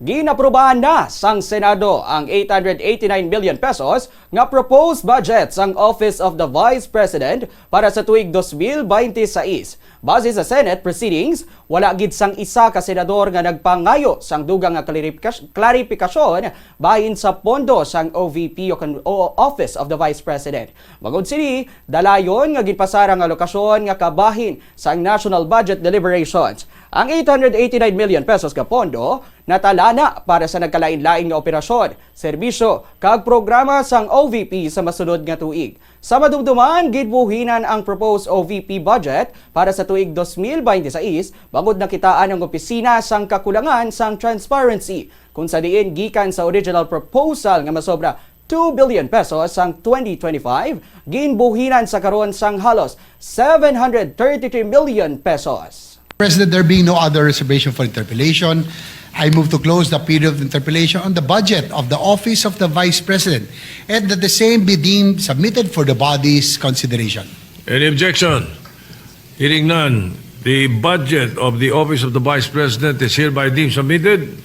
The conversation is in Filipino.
Gin-aprobahan na sang Senado ang 889 million pesos nga proposed budget sang Office of the Vice President para sa tuig 2026. Base sa Senate proceedings, wala gid sang isa ka senador nga nagpangayo sang dugang nga klarifikasyon bahin sa pondo sang OVP o Office of the Vice President. Magod sini, dalayon nga ginpasara nga lokasyon nga kabahin sang National Budget Deliberations. Ang 889 million pesos ka pondo natala na para sa nagkalain-lain nga operasyon, serbisyo kag programa sang OVP sa masunod nga tuig. Sa madumduman, gidbuhinan ang proposed OVP budget para sa tuig 2026 bangod nakitaan ang opisina sang kakulangan sang transparency kung sa diin gikan sa original proposal nga masobra 2 billion pesos sang 2025, ginbuhinan sa karon sang halos 733 million pesos. President, there being no other reservation for interpellation, I move to close the period of interpellation on the budget of the Office of the Vice President and that the same be deemed submitted for the body's consideration. Any objection? Hearing none, the budget of the Office of the Vice President is hereby deemed submitted.